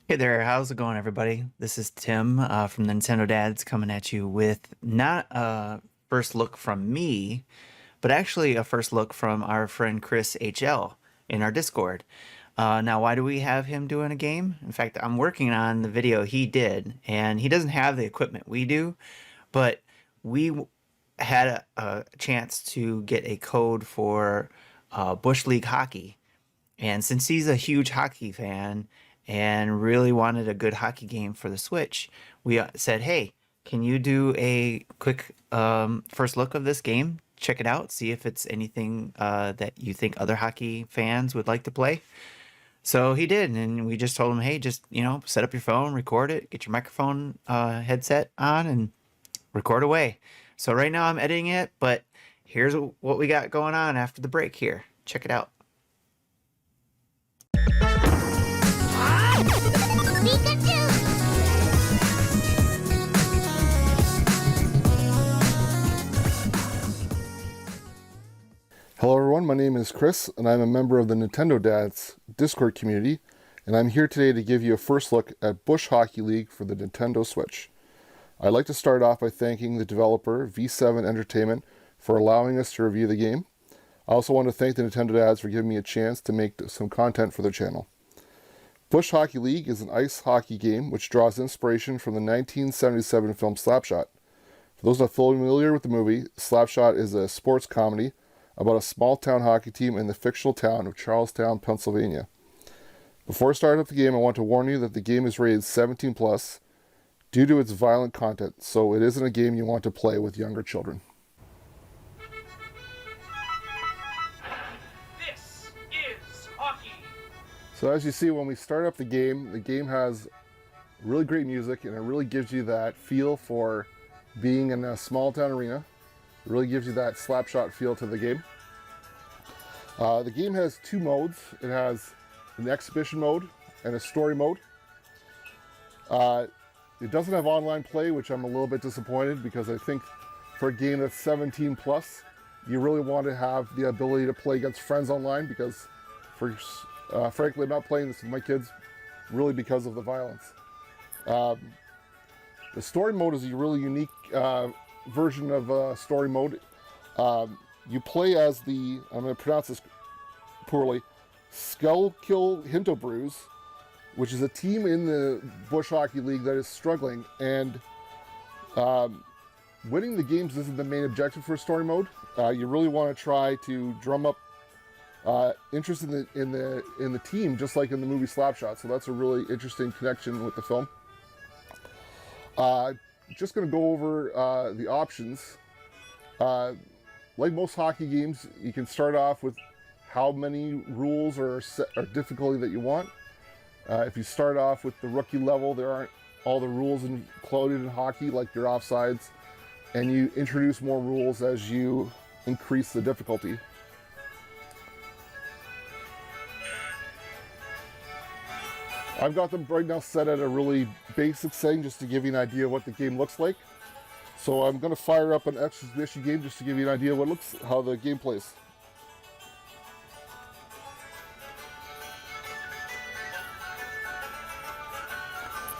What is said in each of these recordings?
Hey there, how's it going, everybody? This is Tim from Nintendo Dads coming at you with not a first look from me, but actually a first look from our friend Chris HL in our Discord. Now, why do we have him doing a game? In fact, I'm working on the video he did, and he doesn't have the equipment we do, but we had a chance to get a code for Bush League Hockey. And since he's a huge hockey fan and really wanted a good hockey game for the Switch, we said, hey, can you do a quick first look of this game? Check it out, see if it's anything that you think other hockey fans would like to play. So he did, and we just told him, hey, just set up your phone, record it, get your microphone headset on, and record away. So right now I'm editing it, but here's what we got going on after the break here. Check it out. Hello everyone, my name is Chris, and I'm a member of the Nintendo Dads Discord community, and I'm here today to give you a first look at Bush Hockey League for the Nintendo Switch. I'd like to start off by thanking the developer V7 Entertainment for allowing us to review the game. I also want to thank the Nintendo Dads for giving me a chance to make some content for their channel. Bush Hockey League is an ice hockey game which draws inspiration from the 1977 film Slapshot. For those not familiar with the movie, Slapshot is a sports comedy about a small-town hockey team in the fictional town of Charlestown, Pennsylvania. Before starting up the game, I want to warn you that the game is rated 17+ due to its violent content, so it isn't a game you want to play with younger children. This is hockey. So as you see, when we start up the game has really great music, and it really gives you that feel for being in a small-town arena. It really gives you that Slapshot feel to the game. The game has two modes. It has an exhibition mode and a story mode. It doesn't have online play, which I'm a little bit disappointed because I think for a game that's 17+, you really want to have the ability to play against friends online because, frankly, I'm not playing this with my kids really because of the violence. The story mode is a really unique version of story mode. You play as the, I'm going to pronounce this poorly, Skullkill Hintobrews, which is a team in the Bush Hockey League that is struggling, and winning the games isn't the main objective for story mode. You really want to try to drum up interest in the team, just like in the movie Slapshot. So that's a really interesting connection with the film. Just going to go over the options. Like most hockey games, you can start off with how many rules or difficulty that you want. If you start off with the rookie level, there aren't all the rules included in hockey, like your offsides, and you introduce more rules as you increase the difficulty. I've got them right now set at a really basic setting just to give you an idea of what the game looks like. So I'm going to fire up an exhibition game just to give you an idea of how the game plays.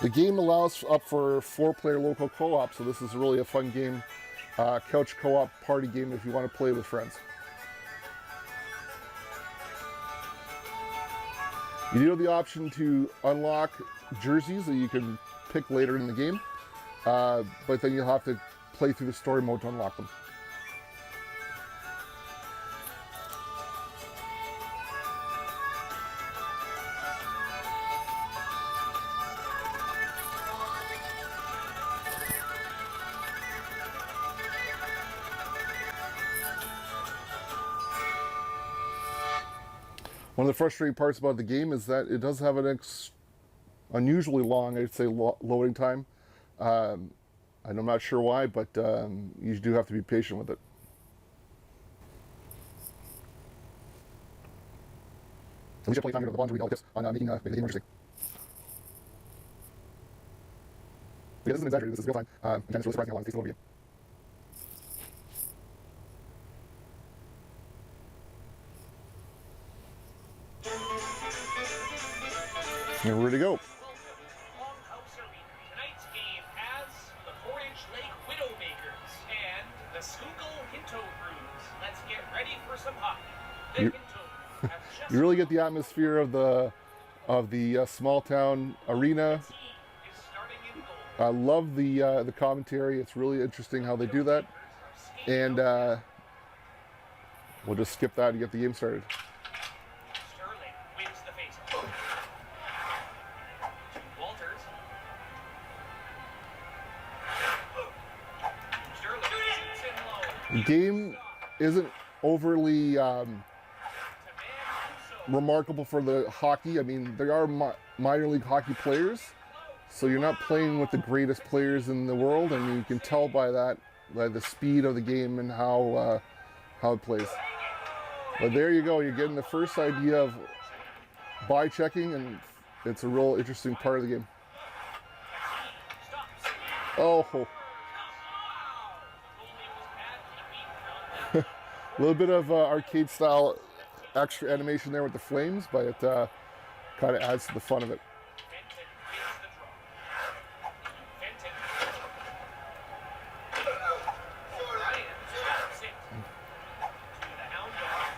The game allows up for 4-player local co-op, so this is really a fun game, couch co-op party game if you want to play with friends. You do have the option to unlock jerseys that you can pick later in the game, but then you'll have to play through the story mode to unlock them. One of the frustrating parts about the game is that it does have an unusually long, I'd say, loading time. And I'm not sure why, but you do have to be patient with it. We should play time here with the ones to read all the tips on making the game interesting. Yeah, this isn't exaggerated, this is real time. And it's really surprising how long it takes to load a game. And we're ready to go. Schuylkill Hinto Brews. Let's get ready for some hockey. The You- Hinto have just You really get the atmosphere of the small town arena. team is starting in goal. I love the commentary. It's really interesting how they do that. And we'll just skip that and get the game started. Sterling wins the faceoff. Walters. Sterling shoots in low. The game isn't overly To man Russo. remarkable for the hockey. I mean, there are minor league hockey players, so you're not playing with the greatest players in the world, and you can tell by that, by the speed of the game and how it plays. But there you go. You're getting the first idea of buy checking, and it's a real interesting part of the game. Stops. Oh, Wow. Goalie was badly beaten on that. a little bit of arcade style extra animation there with the flames, but it kind of adds to the fun of it. Fenton wins the draw. Fenton. Ryan stops it. To the hound dog.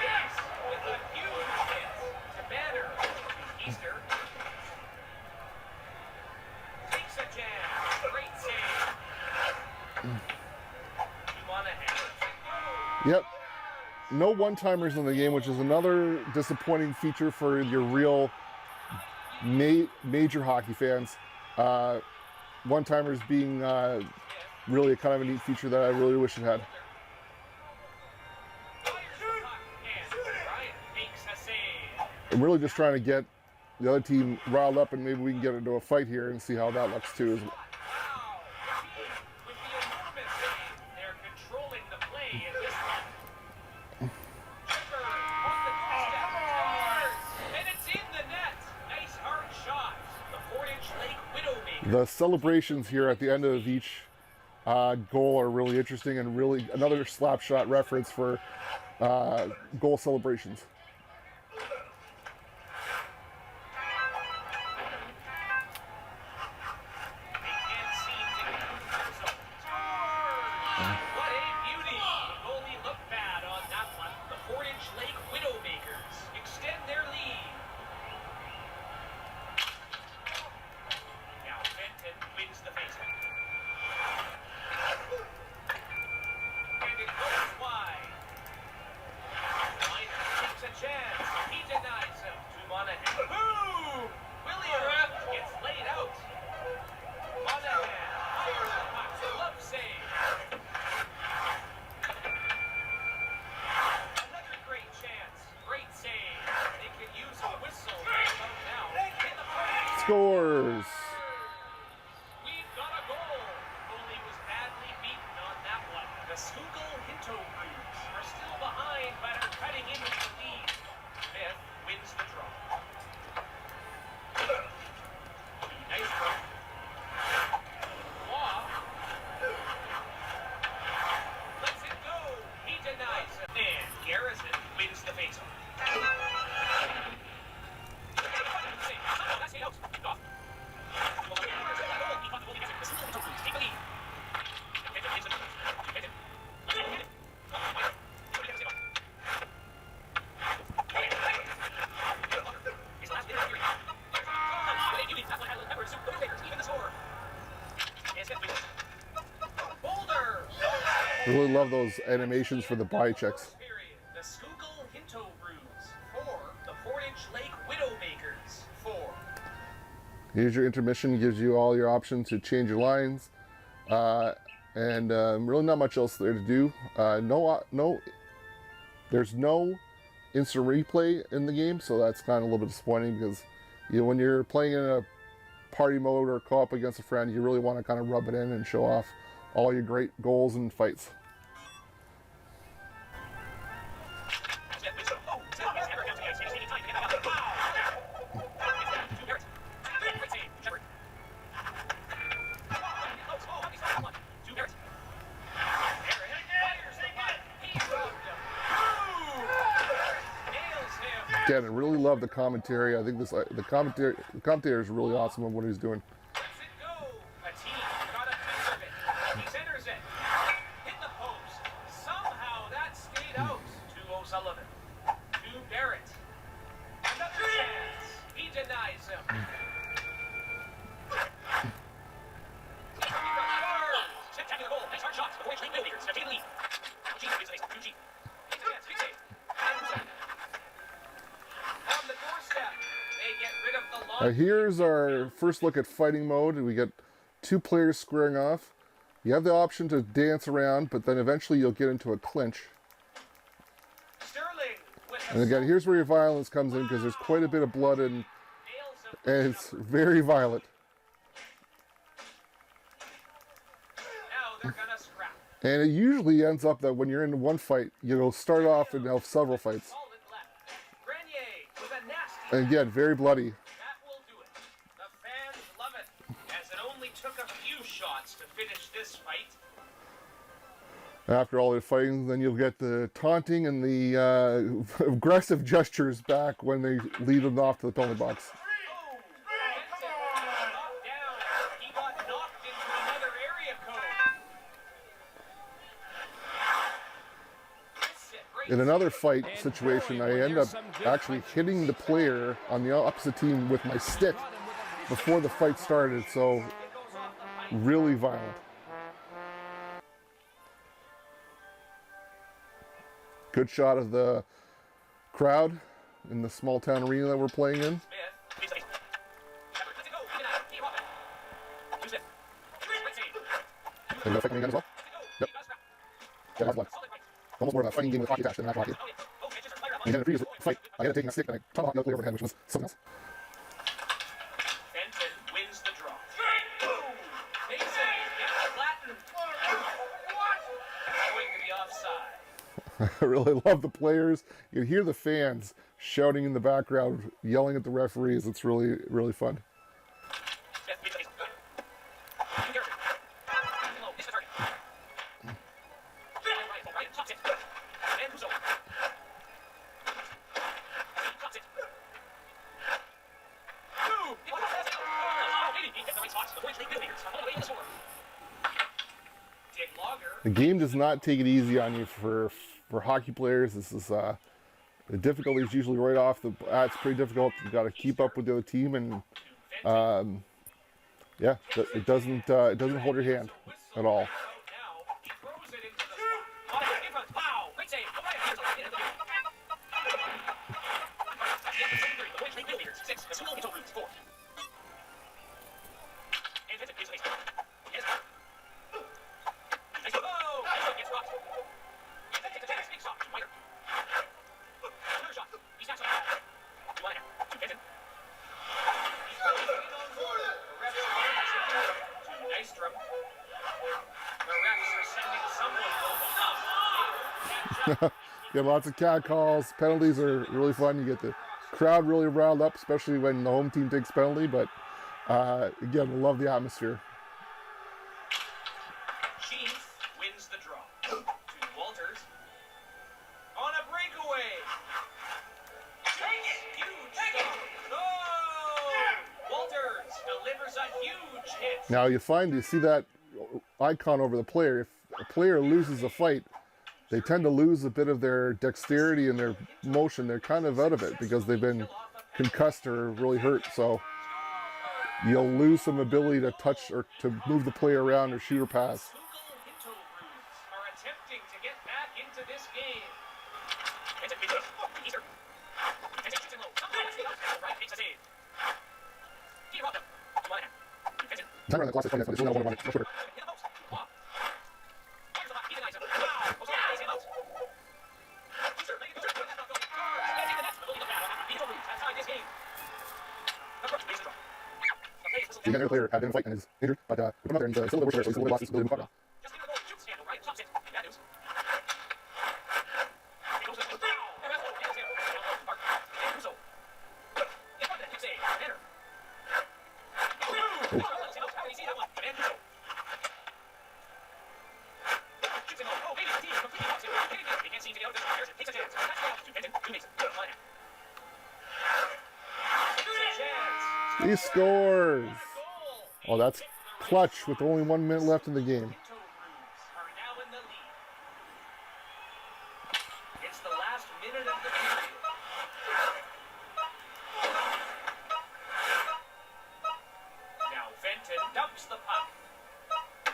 Yes, with a huge hit. To Banner. To Easter. Takes a jam. Great save. To Monahan. Yep. No one-timers in the game, which is another disappointing feature for your real major hockey fans. One-timers being really a kind of a neat feature that I really wish it had. Fires the puck, and Ryan makes a save. I'm really just trying to get the other team riled up, and maybe we can get into a fight here and see how that looks too. Wow! With the enormous save, they're controlling the play in this one. Tripper on the doorstep, scores! And it's in the net! Nice hard shot. The 4-inch Lake Widowmaker. The celebrations here at the end of each goal are really interesting, and really another slap shot reference for goal celebrations. They can't seem to get it. So, scores! What a beauty! The goalie looked bad on that one. The 4-inch Lake Widowmakers extend their lead. Now Fenton wins the faceoff. And it goes wide. Liner takes a chance. He denies him to Monahan. Boom! Williams gets laid out. Monahan fires the puck. Glove save. Another great chance. Great save. They can use a whistle right about now. In the play. Scores! We've got a goal. Goalie was badly beaten on that one. The Schuylkill Hinto Brews are still behind, but are cutting into the lead. Smith wins the draw. Nice work. Law lets it go. He denies it. And Garrison wins the faceoff. That's it out. Off. I really love those animations for the buy checks. The Schuylkill Hinto Brews 4. The 4-inch Lake Widowmakers 4. Here's your intermission, gives you all your options to change your lines, and really not much else there to do. There's no instant replay in the game, so that's kind of a little bit disappointing because when you're playing in a party mode or co-op against a friend, you really want to kind of rub it in and show off all your great goals and fights. Again, I really love the commentary. I think the commentator is really awesome on what he's doing. Let's it go. A team got a piece of it. the Here's our first look at fighting mode. We get two players squaring off. You have the option to dance around, but then eventually you'll get into a clinch. Sterling with And again, here's where your violence comes in because there's quite a bit of blood and it's very violent. Now they're gonna scrap. And it usually ends up that when you're in one fight, you'll start off and have several fights. Solid left. Grenier with a nasty. And again, very bloody. That will do it. The fans love it, as it only took a few shots to finish this fight. After all the fighting, then you'll get the taunting and the aggressive gestures back when they lead them off to the penalty box. Oh, Benson knocked down. He got knocked into another area code. This is it. Great In another fight situation, I end up actually hitting the player on the opposite team with my stick before the fight started, so It goes off the pipe. really violent. Good shot of the crowd in the small town arena that we're playing in. Smith. He's like, Shepard, let's go. Keep it out. Keep it open. Who's it? Great save. And the fighting again as well. Let's go. Yep. You got a scrap. Yeah, that's blood. Solid fight. Almost more of a fighting game with hockey attached than actual hockey. Oh, yeah. Oh, pitches are fired up. And again, in the previous fight, I ended up taking a stick and I tomahawked the player over the head, which was something else. Benton wins the draw. Boom! Mason gets flattened. What? Going to be offside. I really love the players. You hear the fans shouting in the background, yelling at the referees. It's really, really fun. Smith beats it. Garrison. Low. This is the target. Ryan tops it. And Russo. Tops it. Boom! He passes it. Oh, maybe he hit the right spots. The Orange League Midfielders on the way to score. Dick Logger. The game does not take it easy on you for hockey players. This is the difficulty is usually right off the bat. It's pretty difficult. You got to keep up with the other team, and yeah, it doesn't hold your hand at all. Now he throws it into the slot. On the infront. Wow! Great save. O'Brien gets it in the middle. The Orange League Midfielders 6. The School Ghetto Roots 4. And Vincent gives a base. Yes. Oh! Vincent gets rocked. Vincent takes a chance. Big shot. Wider. Another shot. He snaps on. To Liner. To Vincent. He's going on board. The refs to Nystrom. The refs are sending someone over. Catch up. You get lots of cat calls. Penalties are really fun. You get the crowd really riled up, especially when the home team takes penalty. But again, I love the atmosphere. Chief wins the draw. To Walters. On a breakaway. Huge stop. No! Walters delivers a huge hit. Now you see that icon over the player. If a player loses a fight, they tend to lose a bit of their dexterity and their motion. They're kind of out of it because they've been concussed or really hurt. So you'll lose some ability to touch or to move the player around or shoot or pass. Schuylkill Hinto Brews are attempting to get back into this game. It's a big Easter. Vincent shoots in low. Right makes a save. He robbed him. Liner. Vincent. Time around the clock is 20 minutes, but it's still not 1-1. Much quicker. Hit the post. Wow. Fires the puck. He denies him. Wow. Goes on. Base him out. Booster. Make it booster. That's not going. Can't take the net. The goalie goes down. Hinto Brews has tied this game. Approach. Wins the draw. The play is whistled The down. other player had been in a fight and is injured, but we put him out there and still the worst player, so he's a little bit lost. He's a little bit fucked up. Just in the goal. Shoots. Scandal. Right. Tops it. Bad news. He goes to the foul. And that's what hits him. Mark. And Russo. In front of it. Big save. Enter. Boom. How did he see that one? And Russo. Shoots him low. Oh, maybe the team completely lost him. Are you kidding me? He can't seem to get out of this. Harrison takes a chance. That's the off to Benton. To Mason. Line out. There's a chance. He scores! Goal. Oh, that's clutch with only 1 minute left in the game. Hinto Brews are now in the lead. It's the last minute of the period. Now Fenton dumps the puck.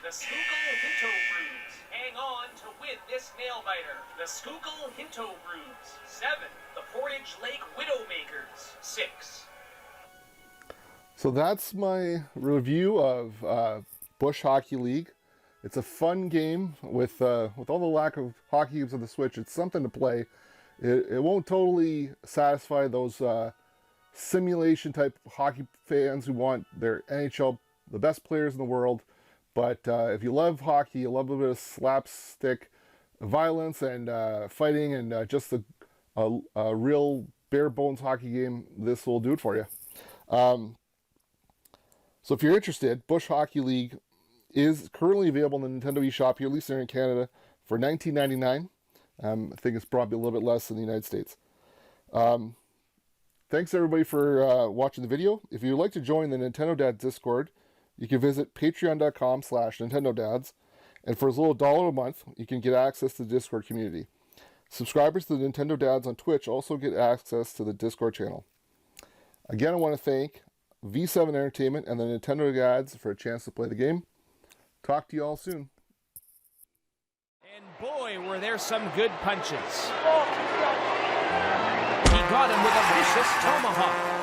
The Schuylkill Hinto Brews hang on to win this nail-biter. The Schuylkill Hinto Brews 7. The Portage Lake Widowmakers 6. So that's my review of Bush Hockey League. It's a fun game with all the lack of hockey games on the Switch. It's something to play. It won't totally satisfy those simulation type hockey fans who want their NHL, the best players in the world. But if you love hockey, you love a bit of slapstick violence and fighting and just a real bare bones hockey game, this will do it for you. So if you're interested, Bush Hockey League is currently available in the Nintendo eShop here, at least here in Canada, for $19.99. I think it's probably a little bit less in the United States. Thanks everybody for watching the video. If you'd like to join the Nintendo Dads Discord, you can visit patreon.com/NintendoDads. And for as little as $1 a month, you can get access to the Discord community. Subscribers to the Nintendo Dads on Twitch also get access to the Discord channel. Again, I want to thank V7 Entertainment and the Nintendo Dads for a chance to play the game. Talk to you all soon. And boy, were there some good punches. He got him with a vicious tomahawk.